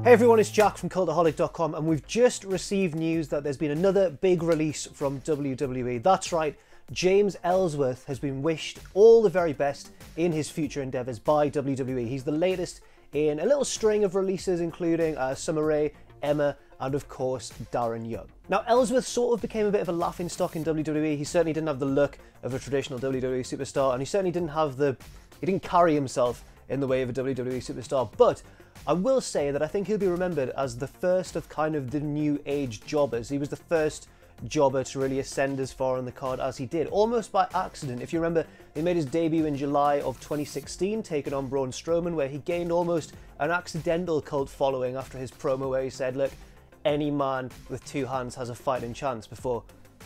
Hey everyone, it's Jack from Cultaholic.com, and we've just received news that there's been another big release from WWE. That's right, James Ellsworth has been wished all the very best in his future endeavours by WWE. He's the latest in a little string of releases, including Summer Rae, Emma, and of course Darren Young. Now, Ellsworth sort of became a bit of a laughingstock in WWE. He certainly didn't have the look of a traditional WWE superstar, and he certainly didn't have he didn't carry himself in the way of a WWE superstar. But I will say that I think he'll be remembered as the first of kind of the new age jobbers. He was the first jobber to really ascend as far on the card as he did, almost by accident. If you remember, he made his debut in July of 2016, taking on Braun Strowman, where he gained almost an accidental cult following after his promo where he said, look, any man with two hands has a fighting chance, before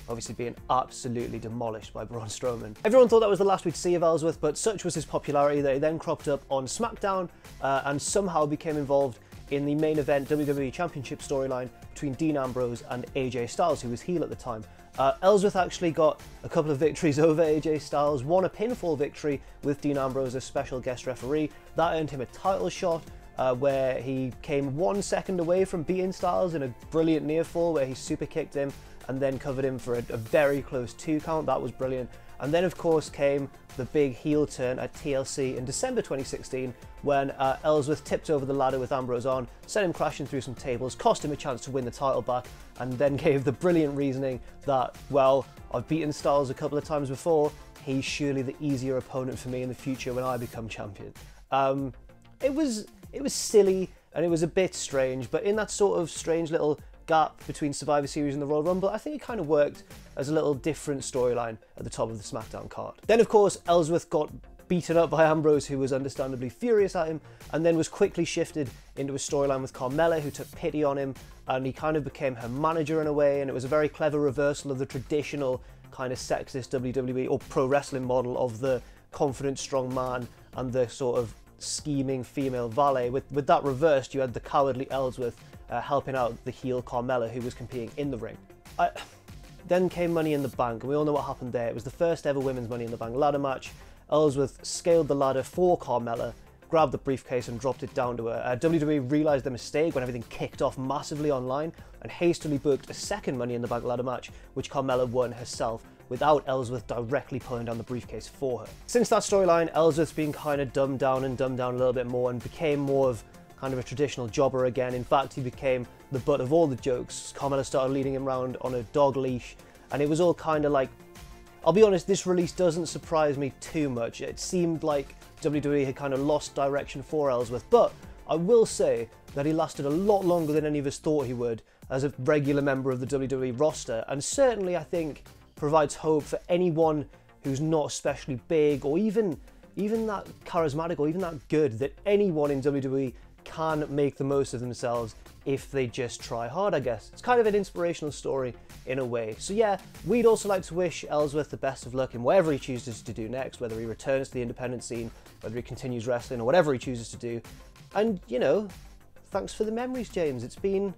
obviously being absolutely demolished by Braun Strowman. Everyone thought that was the last we'd see of Ellsworth, but such was his popularity that he then cropped up on SmackDown and somehow became involved in the main event WWE Championship storyline between Dean Ambrose and AJ Styles, who was heel at the time. Ellsworth actually got a couple of victories over AJ Styles, won a pinfall victory with Dean Ambrose as special guest referee. That earned him a title shot, where he came 1 second away from beating Styles in a brilliant near fall where he super kicked him and then covered him for a very close 2 count. That was brilliant. And then of course came the big heel turn at TLC in December 2016 when Ellsworth tipped over the ladder with Ambrose on, sent him crashing through some tables, cost him a chance to win the title back, and then gave the brilliant reasoning that, well, I've beaten Styles a couple of times before, he's surely the easier opponent for me in the future when I become champion. It was silly and it was a bit strange, but in that sort of strange little gap between Survivor Series and the Royal Rumble, I think it kind of worked as a little different storyline at the top of the SmackDown card. Then of course Ellsworth got beaten up by Ambrose, who was understandably furious at him, and then was quickly shifted into a storyline with Carmella, who took pity on him, and he kind of became her manager in a way, and it was a very clever reversal of the traditional kind of sexist WWE or pro wrestling model of the confident strong man and the sort of scheming female valet. With that reversed, you had the cowardly Ellsworth helping out the heel Carmella, who was competing in the ring. Then came Money in the Bank, and we all know what happened there. It was the first ever women's Money in the Bank ladder match. Ellsworth scaled the ladder for Carmella, grabbed the briefcase and dropped it down to her. WWE realised their mistake when everything kicked off massively online and hastily booked a second Money in the Bank ladder match, which Carmella won herself, without Ellsworth directly pulling down the briefcase for her. Since that storyline, Ellsworth's been kind of dumbed down a little bit more and became more of kind of a traditional jobber again. In fact, he became the butt of all the jokes. Carmella started leading him around on a dog leash, and it was all kind of like, I'll be honest, this release doesn't surprise me too much. It seemed like WWE had kind of lost direction for Ellsworth, but I will say that he lasted a lot longer than any of us thought he would as a regular member of the WWE roster, and certainly I think provides hope for anyone who's not especially big or even that charismatic or even that good, that anyone in WWE can make the most of themselves if they just try hard, I guess. It's kind of an inspirational story in a way. So yeah, we'd also like to wish Ellsworth the best of luck in whatever he chooses to do next, whether he returns to the independent scene, whether he continues wrestling, or whatever he chooses to do. And, you know, thanks for the memories, James. It's been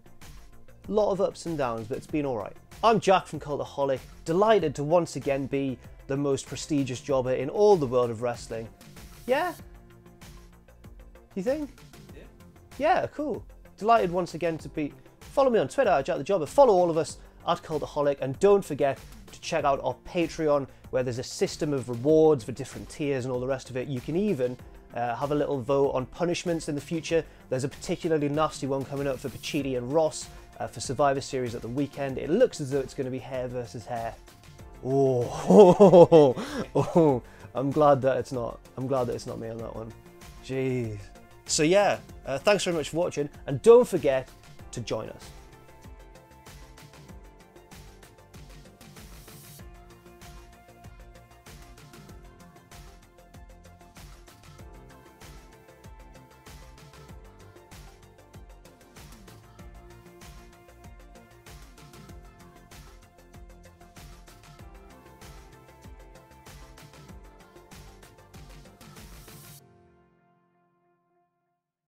a lot of ups and downs, but it's been all right. I'm Jack from Cultaholic, delighted to once again be the most prestigious jobber in all the world of wrestling. Yeah? You think? Yeah, cool. Delighted once again to be... Follow me on Twitter at Jack the Jobber. Follow all of us at Cultaholic, and don't forget to check out our Patreon, where there's a system of rewards for different tiers and all the rest of it. You can even have a little vote on punishments in the future. There's a particularly nasty one coming up for Pacitti and Ross for Survivor Series at the weekend. It looks as though it's going to be hair versus hair. Oh, I'm glad that it's not. I'm glad that it's not me on that one. Jeez. So yeah, thanks very much for watching, and don't forget to join us.